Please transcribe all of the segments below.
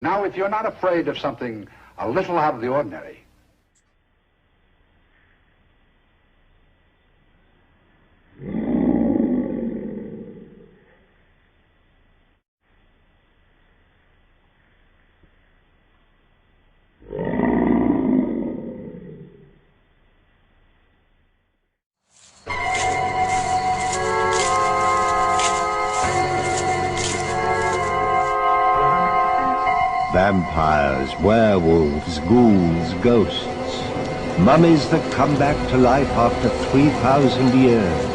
Now, if you're not afraid of something a little out of the ordinary, vampires, werewolves, ghouls, ghosts, mummies that come back to life after 3,000 years.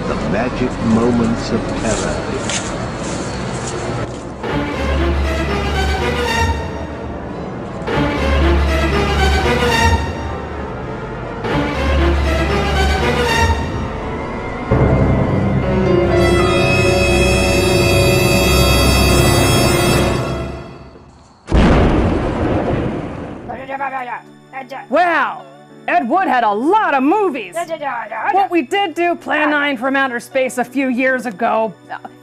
The magic moments of terror. Wow! Ed Wood had a lot of movies! What we did do Plan 9 from Outer Space a few years ago.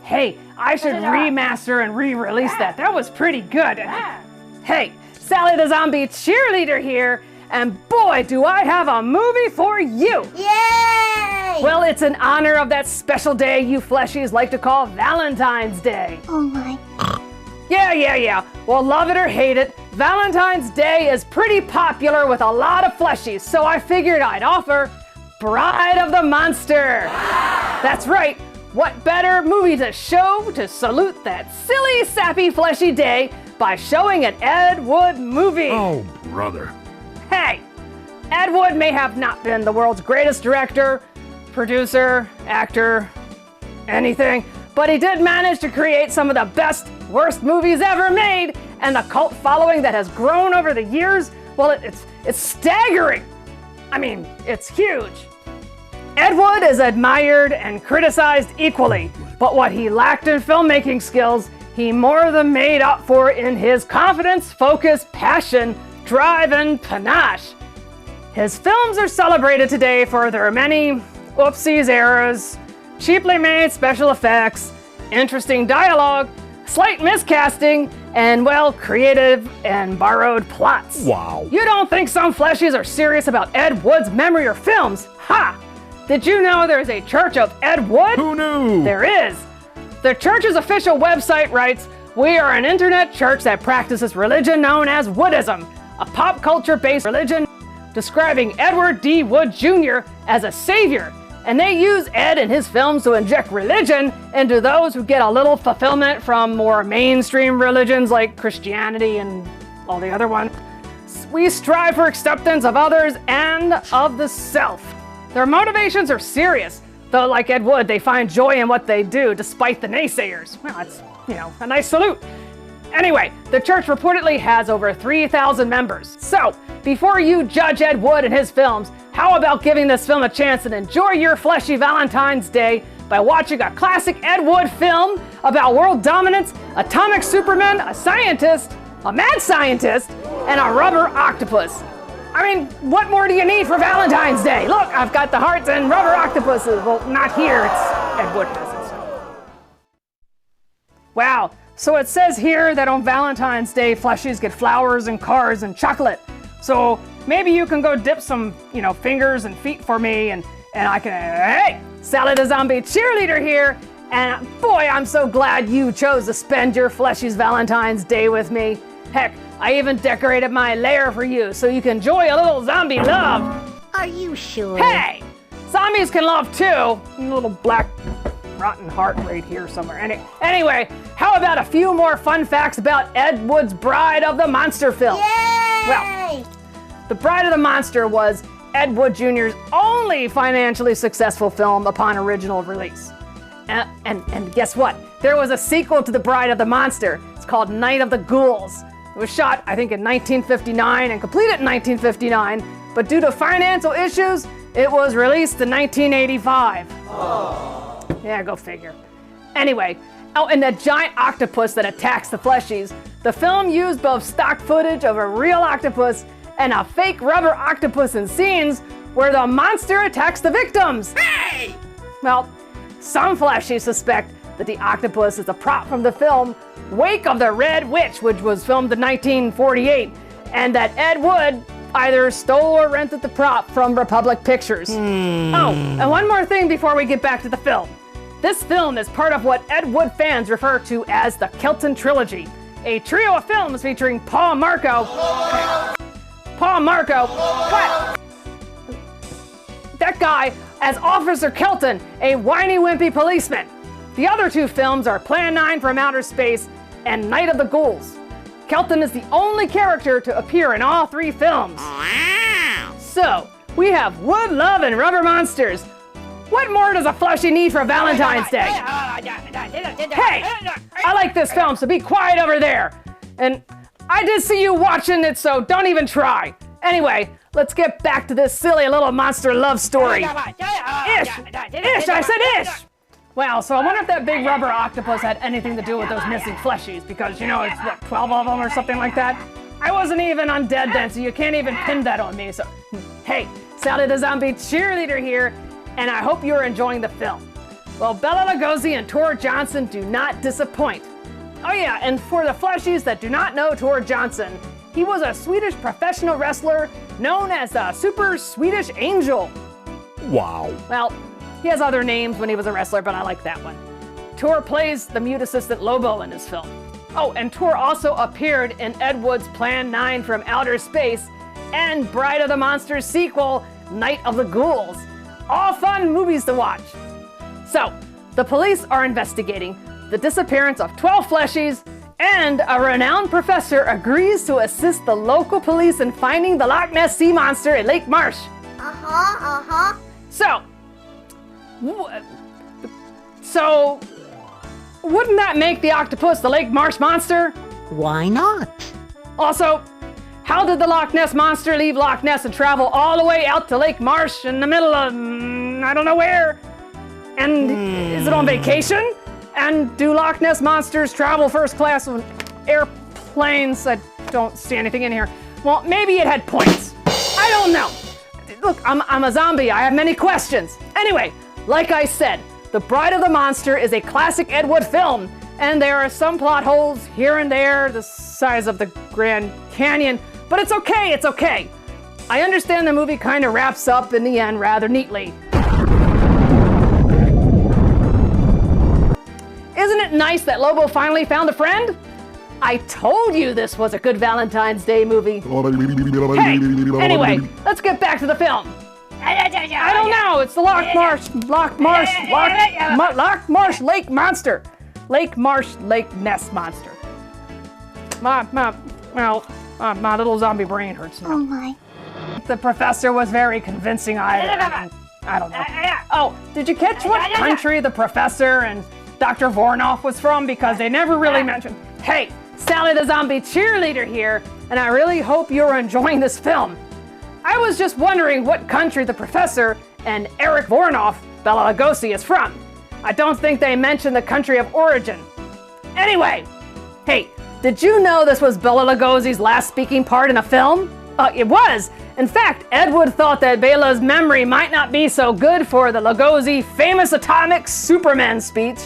Hey, I should remaster and re-release that. That was pretty good. Hey, Sally the Zombie Cheerleader here, and boy, do I have a movie for you! Yay! Well, it's in honor of that special day you fleshies like to call Valentine's Day. Oh my. Yeah. Well, love it or hate it, Valentine's Day is pretty popular with a lot of fleshies, so I figured I'd offer Bride of the Monster. That's right. What better movie to show to salute that silly, sappy, fleshy day by showing an Ed Wood movie? Oh, brother. Hey, Ed Wood may have not been the world's greatest director, producer, actor, anything, but he did manage to create some of the best, worst movies ever made, and the cult following that has grown over the years, well, it's staggering. I mean, it's huge. Ed Wood is admired and criticized equally, but what he lacked in filmmaking skills, he more than made up for in his confidence, focus, passion, drive, and panache. His films are celebrated today for their many oopsies errors, cheaply made special effects, interesting dialogue, slight miscasting, and, well, creative and borrowed plots. Wow. You don't think some fleshies are serious about Ed Wood's memory or films? Ha! Did you know there's a Church of Ed Wood? Who knew? There is. The church's official website writes, "We are an internet church that practices religion known as Woodism, a pop culture-based religion describing Edward D. Wood Jr. as a savior. And they use Ed and his films to inject religion into those who get a little fulfillment from more mainstream religions like Christianity and all the other ones. We strive for acceptance of others and of the self. Their motivations are serious, though like Ed Wood, they find joy in what they do despite the naysayers." Well, that's, a nice salute. Anyway, the church reportedly has over 3,000 members. So, before you judge Ed Wood and his films, how about giving this film a chance and enjoy your fleshy Valentine's Day by watching a classic Ed Wood film about world dominance, atomic supermen, a scientist, a mad scientist, and a rubber octopus. I mean, what more do you need for Valentine's Day? Look, I've got the hearts and rubber octopuses. Well, not here, it's Ed Wood has it. Wow. So it says here that on Valentine's Day, fleshies get flowers and cars and chocolate. So maybe you can go dip some, fingers and feet for me and I can, hey, Sally the Zombie Cheerleader here. And boy, I'm so glad you chose to spend your fleshies Valentine's Day with me. Heck, I even decorated my lair for you so you can enjoy a little zombie love. Are you sure? Hey, zombies can love too. A little black rotten heart right here somewhere. Anyway, how about a few more fun facts about Ed Wood's Bride of the Monster film? Yay! Well, The Bride of the Monster was Ed Wood Jr.'s only financially successful film upon original release. And guess what? There was a sequel to The Bride of the Monster. It's called Night of the Ghouls. It was shot, I think, in 1959 and completed in 1959, but due to financial issues, it was released in 1985. Oh. Yeah, go figure. Anyway, and the giant octopus that attacks the fleshies, the film used both stock footage of a real octopus and a fake rubber octopus in scenes where the monster attacks the victims. Hey! Well, some fleshies suspect that the octopus is a prop from the film, Wake of the Red Witch, which was filmed in 1948, and that Ed Wood either stole or rented the prop from Republic Pictures. Oh, and one more thing before we get back to the film. This film is part of what Ed Wood fans refer to as the Kelton trilogy, a trio of films featuring Paul Marco, what? That guy as Officer Kelton, a whiny wimpy policeman. The other two films are Plan 9 from Outer Space and Night of the Ghouls. Kelton is the only character to appear in all three films. So, we have wood, love, and rubber monsters. What more does a fleshy need for Valentine's Day? Hey, I like this film, so be quiet over there. And I did see you watching it, so don't even try. Anyway, let's get back to this silly little monster love story. Ish! I said ish! Well, so I wonder if that big rubber octopus had anything to do with those missing fleshies, because, you know, it's what, 12 of them or something like that? I wasn't even undead then, so you can't even pin that on me, so... Hey, Sally the Zombie Cheerleader here, and I hope you're enjoying the film. Well, Bela Lugosi and Tor Johnson do not disappoint. Oh yeah, and for the fleshies that do not know Tor Johnson, he was a Swedish professional wrestler known as the Super Swedish Angel. Wow. Well, he has other names when he was a wrestler, but I like that one. Tor plays the mute assistant Lobo in this film. Oh, and Tor also appeared in Ed Wood's Plan 9 from Outer Space and Bride of the Monsters sequel, Night of the Ghouls. All fun movies to watch. So, the police are investigating the disappearance of 12 fleshies, and a renowned professor agrees to assist the local police in finding the Loch Ness sea monster at Lake Marsh. So, wouldn't that make the octopus the Lake Marsh monster? Why not? Also, how did the Loch Ness monster leave Loch Ness and travel all the way out to Lake Marsh in the middle of, I don't know where? And is it on vacation? And do Loch Ness monsters travel first class on airplanes? I don't see anything in here. Well, maybe it had points. I don't know. Look, I'm a zombie. I have many questions. Anyway, like I said, The Bride of the Monster is a classic Ed Wood film, and there are some plot holes here and there, the size of the Grand Canyon, but it's okay, it's okay. I understand the movie kind of wraps up in the end rather neatly. Isn't it nice that Lobo finally found a friend? I told you this was a good Valentine's Day movie. Hey, anyway, let's get back to the film. I don't know, it's the Loch Marsh Lake Monster. Lake Marsh Lake Ness Monster. My little zombie brain hurts now. Oh my. The professor was very convincing. I don't know. Oh, did you catch what country the professor and Dr. Vornoff was from? Because they never really mentioned. Hey, Sally the Zombie Cheerleader here, and I really hope you're enjoying this film. I was just wondering what country the professor and Eric Vornoff, Bela Lugosi, is from. I don't think they mentioned the country of origin. Anyway, hey, did you know this was Bela Lugosi's last speaking part in a film? It was. In fact, Ed Wood thought that Bela's memory might not be so good for the Lugosi famous atomic Superman speech.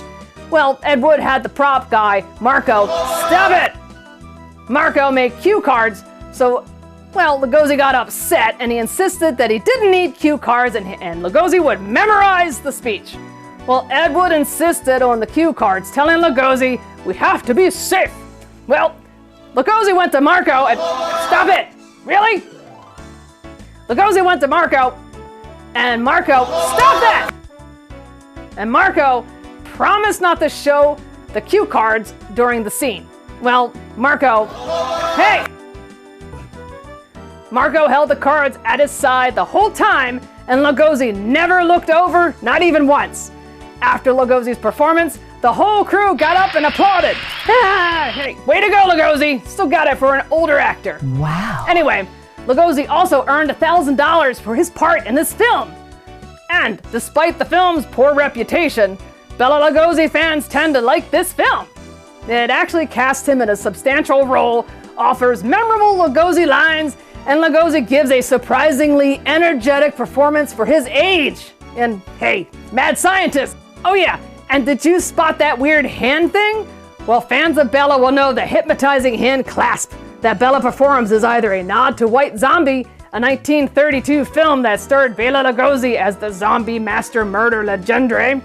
Well, Ed Wood had the prop guy, Marco, stop it! Marco make cue cards, so, well, Lugosi got upset and he insisted that he didn't need cue cards and Lugosi would memorize the speech. Well, Ed Wood insisted on the cue cards, telling Lugosi, we have to be safe. Well, Lugosi went to Marco and, stop it, really? Lugosi went to Marco and Marco, stop that! And Marco promised not to show the cue cards during the scene. Well, Marco, hey! Marco held the cards at his side the whole time, and Lugosi never looked over, not even once. After Lugosi's performance, the whole crew got up and applauded. Hey, way to go, Lugosi! Still got it for an older actor. Wow. Anyway, Lugosi also earned $1,000 for his part in this film. And despite the film's poor reputation, Bela Lugosi fans tend to like this film. It actually cast him in a substantial role, offers memorable Lugosi lines, and Lugosi gives a surprisingly energetic performance for his age. And hey, mad scientist. Oh yeah, and did you spot that weird hand thing? Well, fans of Bela will know the hypnotizing hand clasp that Bela performs is either a nod to White Zombie, a 1932 film that starred Bela Lugosi as the zombie master murder legendre.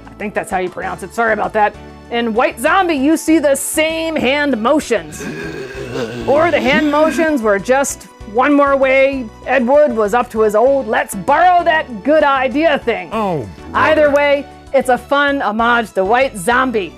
I think that's how you pronounce it, sorry about that. In White Zombie, you see the same hand motions. Or the hand motions were just one more way Ed Wood was up to his old let's borrow that good idea thing. Oh. Either way, it's a fun homage to White Zombie.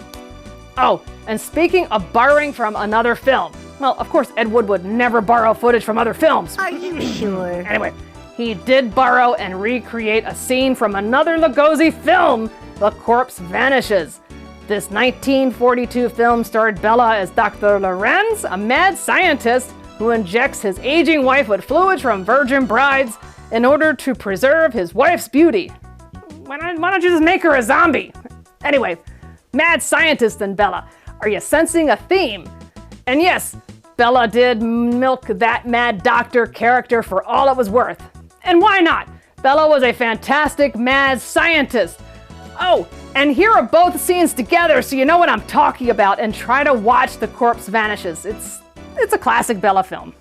Oh, and speaking of borrowing from another film, well, of course Ed Wood would never borrow footage from other films. Are you sure? Anyway, he did borrow and recreate a scene from another Lugosi film, The Corpse Vanishes. This 1942 film starred Bela as Dr. Lorenz, a mad scientist who injects his aging wife with fluids from virgin brides in order to preserve his wife's beauty. Why don't you just make her a zombie? Anyway, mad scientist and Bela. Are you sensing a theme? And yes, Bela did milk that mad doctor character for all it was worth. And why not? Bela was a fantastic mad scientist. Oh, and here are both scenes together so you know what I'm talking about and try to watch The Corpse Vanishes. It's a classic Bela film.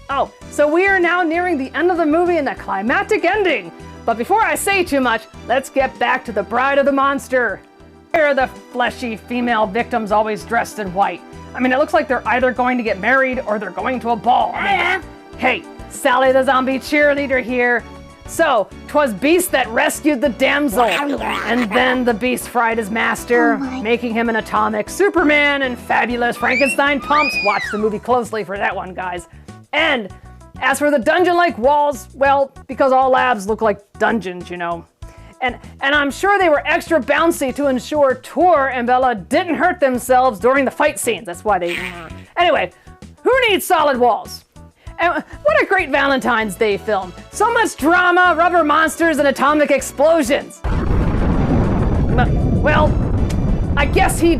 Oh, so we are now nearing the end of the movie and the climactic ending. But before I say too much, let's get back to the bride of the monster. Here are the fleshy female victims always dressed in white. I mean, it looks like they're either going to get married or they're going to a ball. I mean, hey, Sally the Zombie Cheerleader here. So, 'twas Beast that rescued the damsel, and then the Beast fried his master, making him an atomic Superman and fabulous Frankenstein pumps. Watch the movie closely for that one, guys. And as for the dungeon-like walls, well, because all labs look like dungeons, you know. And I'm sure they were extra bouncy to ensure Tor and Bela didn't hurt themselves during the fight scenes. That's why they... Anyway, who needs solid walls? And what a great Valentine's Day film. So much drama, rubber monsters, and atomic explosions. Well, I guess he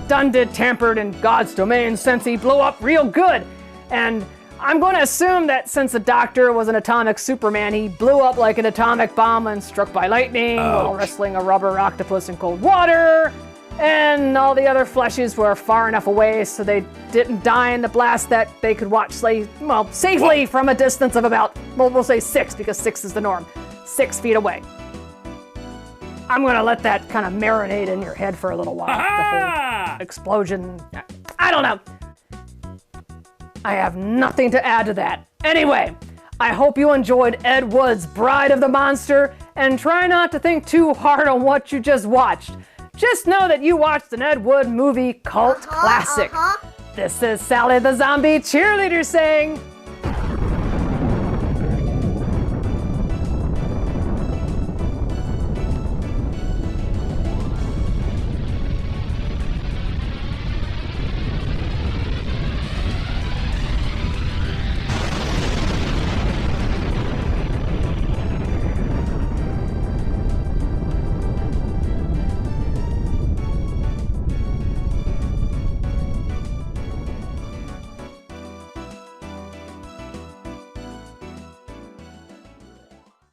done did tampered in God's domain since he blew up real good. And I'm going to assume that since the Doctor was an atomic Superman, he blew up like an atomic bomb and struck by lightning while wrestling a rubber octopus in cold water. And all the other fleshies were far enough away so they didn't die in the blast that they could watch safely from a distance of about, well, we'll say 6 because 6 is the norm, 6 feet away. I'm going to let that kind of marinate in your head for a little while. The whole explosion. I don't know. I have nothing to add to that. Anyway, I hope you enjoyed Ed Wood's Bride of the Monster, and try not to think too hard on what you just watched. Just know that you watched an Ed Wood movie cult classic. This is Sally the Zombie Cheerleader saying,